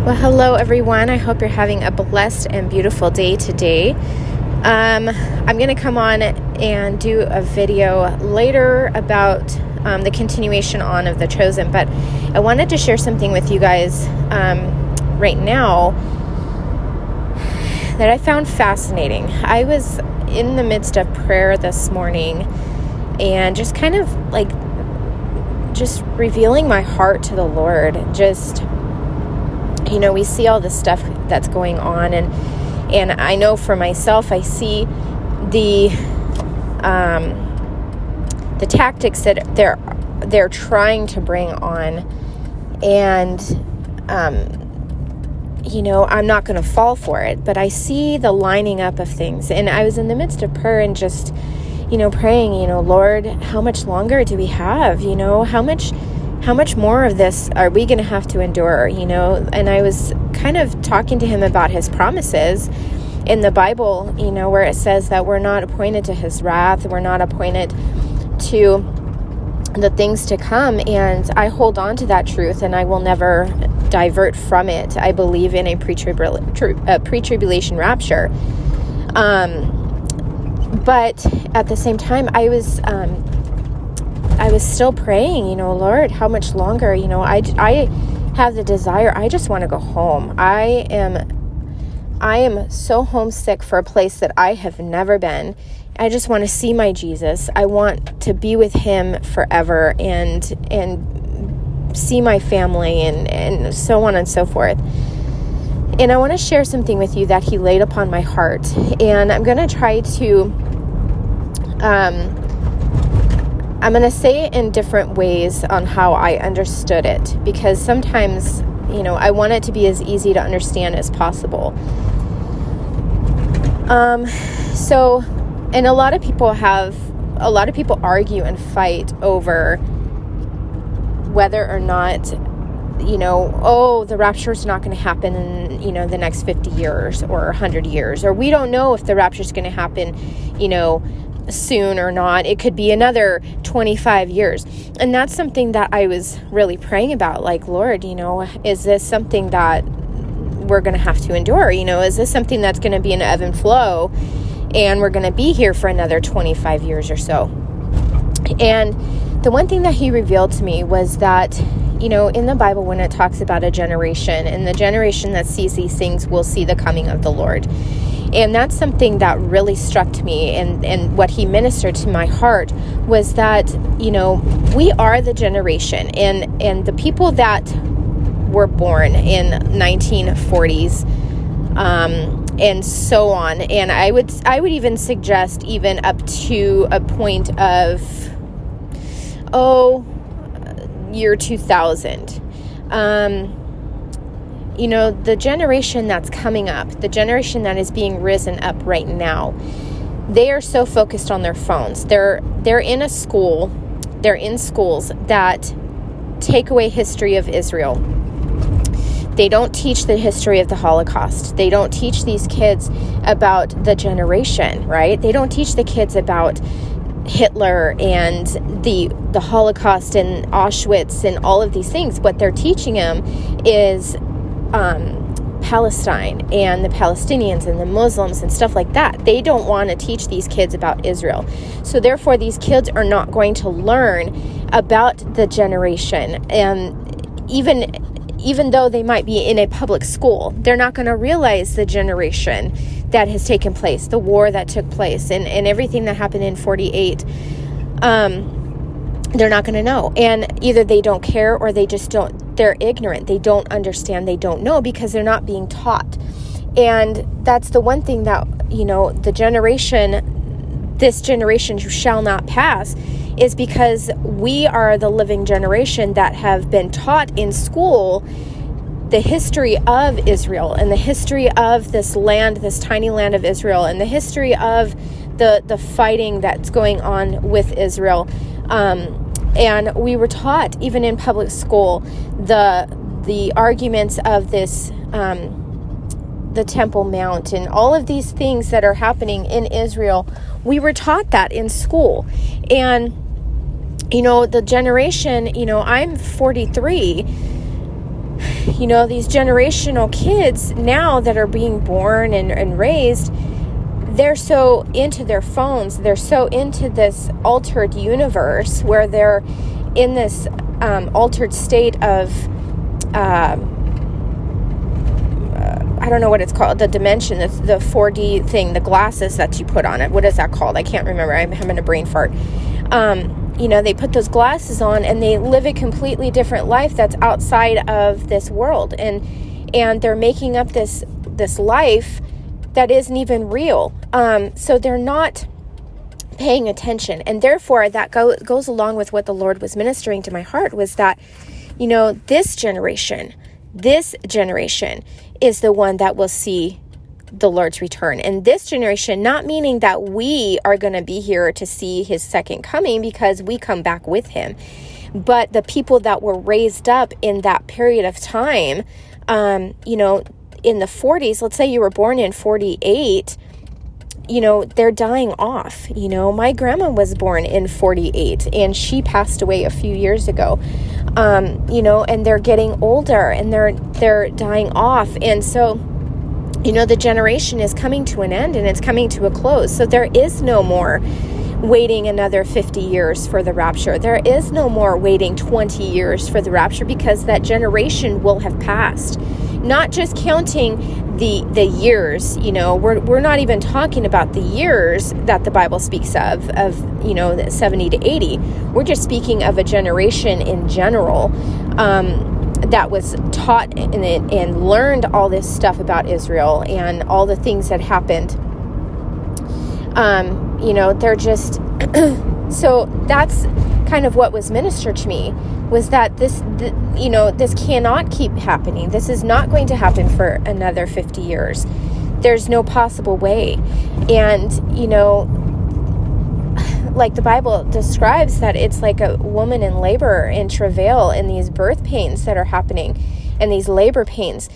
Well, hello everyone. I hope you're having a blessed and beautiful day today. I'm going to come on and do a video later about the continuation on of The Chosen, but I wanted to share something with you guys right now that I found fascinating. I was in the midst of prayer this morning and just kind of just revealing my heart to the Lord. We see all this stuff that's going on, and I know for myself, I see the tactics that they're trying to bring on, and I'm not going to fall for it, but I see the lining up of things. And I was in the midst of prayer and just praying, Lord, how much longer do we have? How much more of this are we going to have to endure, And I was kind of talking to him about his promises in the Bible, where it says that we're not appointed to his wrath, we're not appointed to the things to come, and I hold on to that truth, and I will never divert from it. I believe in a pre-tribulation rapture. But at the same time, I was still praying, Lord, how much longer? I have the desire. I just want to go home. I am so homesick for a place that I have never been. I just want to see my Jesus. I want to be with him forever and see my family and so on and so forth. And I want to share something with you that he laid upon my heart. And I'm going to try to I'm going to say it in different ways on how I understood it, because sometimes, I want it to be as easy to understand as possible. And a lot of people argue and fight over whether or not, the rapture is not going to happen in, the next 50 years or 100 years, or we don't know if the rapture is going to happen, soon or not. It could be another 25 years. And that's something that I was really praying about. Like, Lord, is this something that we're going to have to endure? Is this something that's going to be an ebb and flow and we're going to be here for another 25 years or so? And the one thing that he revealed to me was that, in the Bible, when it talks about a generation, and the generation that sees these things will see the coming of the Lord. And that's something that really struck me, and what he ministered to my heart was that, we are the generation, and the people that were born in 1940s, and so on. And I would even suggest even up to a point of, year 2000. The generation that's coming up, the generation that is being risen up right now, they are so focused on their phones. They're in schools that take away history of Israel. They don't teach the history of the Holocaust. They don't teach these kids about the generation, right? They don't teach the kids about Hitler and the Holocaust and Auschwitz and all of these things. What they're teaching them is Palestine and the Palestinians and the Muslims and stuff like that. They don't want to teach these kids about Israel. So therefore, these kids are not going to learn about the generation. And even though they might be in a public school, they're not going to realize the generation that has taken place, the war that took place, and everything that happened in 48. They're not going to know. And either they don't care or they just don't, they're ignorant. They don't understand. They don't know because they're not being taught. And that's the one thing that, this generation shall not pass, is because we are the living generation that have been taught in school the history of Israel and the history of this land, this tiny land of Israel, and the history of the fighting that's going on with Israel. And we were taught, even in public school, the arguments of this, the Temple Mount, and all of these things that are happening in Israel. We were taught that in school. And, the generation, I'm 43, these generational kids now that are being born and raised, they're so into their phones, they're so into this altered universe where they're in this altered state of, I don't know what it's called, the dimension, the 4D thing, the glasses that you put on it. What is that called? I can't remember. I'm having a brain fart. They put those glasses on and they live a completely different life that's outside of this world. And they're making up this life that isn't even real. So they're not paying attention. And therefore, that goes along with what the Lord was ministering to my heart, was that, this generation is the one that will see the Lord's return. And this generation, not meaning that we are going to be here to see his second coming because we come back with him, but the people that were raised up in that period of time, in the 40s, let's say you were born in 48, they're dying off. My grandma was born in 48 and she passed away a few years ago. And they're getting older and they're dying off. And so, the generation is coming to an end and it's coming to a close. So there is no more waiting another 50 years for the rapture. There is no more waiting 20 years for the rapture, because that generation will have passed. Not just counting the years, we're not even talking about the years that the Bible speaks of 70 to 80. We're just speaking of a generation in general that was taught and learned all this stuff about Israel and all the things that happened. They're just, so that's kind of what was ministered to me, was that this cannot keep happening. This is not going to happen for another 50 years. There's no possible way. And, like the Bible describes, that it's like a woman in labor and travail in these birth pains that are happening and these labor pains.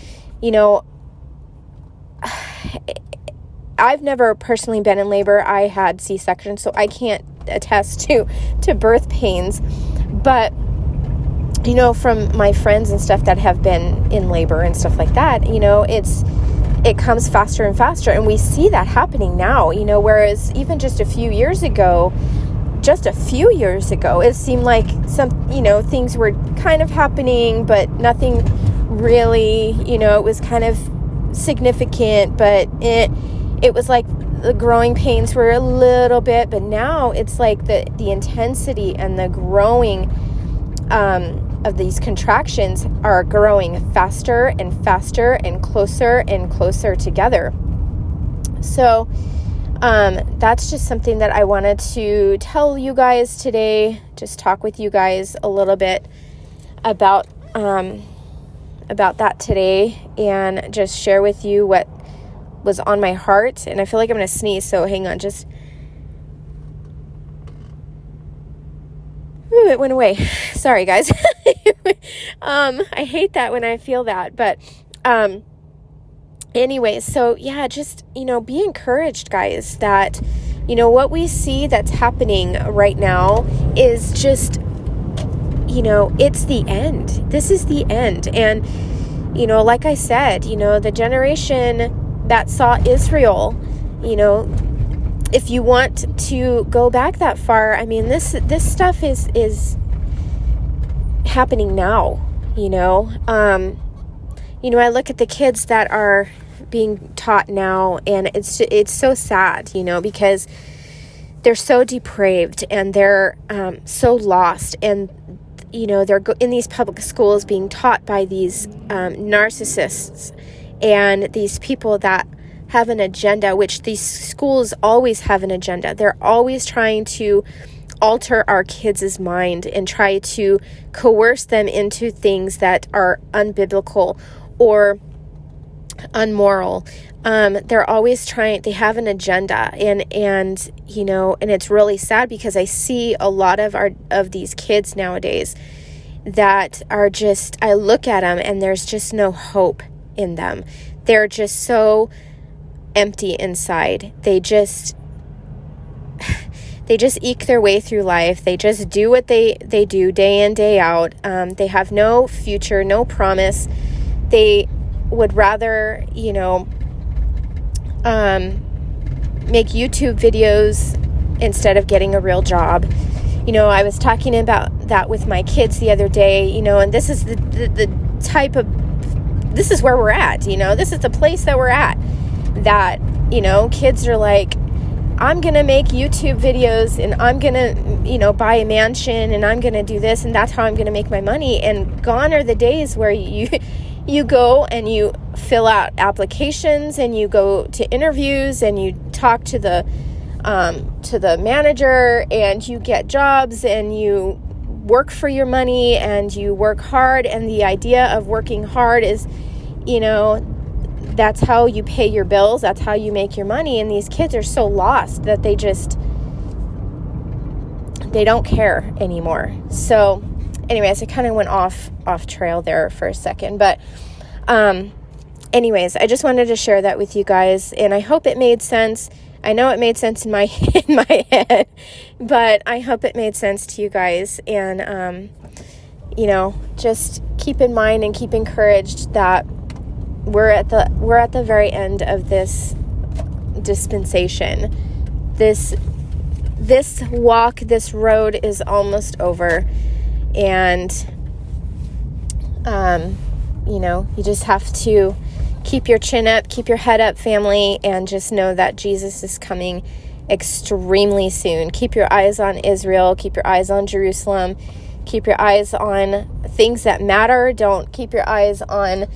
I've never personally been in labor. I had C-section, so I can't attest to birth pains. But, from my friends and stuff that have been in labor and stuff like that, it comes faster and faster. And we see that happening now, whereas even just a few years ago, it seemed like some, things were kind of happening, but nothing really, it was kind of significant, but it was like the growing pains were a little bit, but now it's like the intensity and the growing of these contractions are growing faster and faster and closer together. So that's just something that I wanted to tell you guys today, just talk with you guys a little bit about that today, and just share with you what was on my heart. And I feel like I'm going to sneeze, so hang on, just... Ooh, it went away. Sorry, guys. I hate that when I feel that. But anyway, so yeah, just, be encouraged, guys, that, what we see that's happening right now is just, it's the end. This is the end. And, like I said, the generation that saw Israel, if you want to go back that far, I mean, this stuff is happening now, I look at the kids that are being taught now, and it's so sad, because they're so depraved and they're so lost, and they're in these public schools being taught by these narcissists and these people that have an agenda, which these schools always have an agenda. They're always trying to alter our kids' mind and try to coerce them into things that are unbiblical or unmoral. They're always trying, they have an agenda, and it's really sad, because I see a lot of these kids nowadays that are just, I look at them and there's just no hope in them. They're just so empty inside. They just eke their way through life. They just do what they do day in, day out. They have no future, no promise. they would rather, make YouTube videos instead of getting a real job. I was talking about that with my kids the other day, and this is the type of, this is where we're at, this is the place that we're at, that, kids are like, I'm going to make YouTube videos, and I'm going to, buy a mansion, and I'm going to do this, and that's how I'm going to make my money. And gone are the days where you go and you fill out applications, and you go to interviews, and you talk to the manager, and you get jobs, and you work for your money, and you work hard. And the idea of working hard is, that's how you pay your bills. That's how you make your money. And these kids are so lost that they don't care anymore. So anyways, I kind of went off trail there for a second, but anyways, I just wanted to share that with you guys, and I hope it made sense. I know it made sense in my head, but I hope it made sense to you guys. And just keep in mind and keep encouraged that we're at the very end of this dispensation. This walk, this road is almost over. And, you just have to keep your chin up, keep your head up, family, and just know that Jesus is coming extremely soon. Keep your eyes on Israel. Keep your eyes on Jerusalem. Keep your eyes on things that matter. Don't keep your eyes on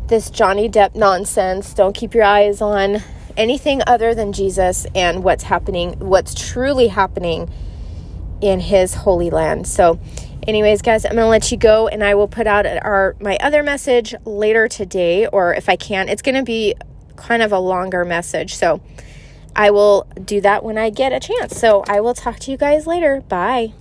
this Johnny Depp nonsense. Don't keep your eyes on anything other than Jesus and what's truly happening in his holy land. So anyways, guys, I'm going to let you go, and I will put out my other message later today, or if I can. It's going to be kind of a longer message, so I will do that when I get a chance. So I will talk to you guys later. Bye.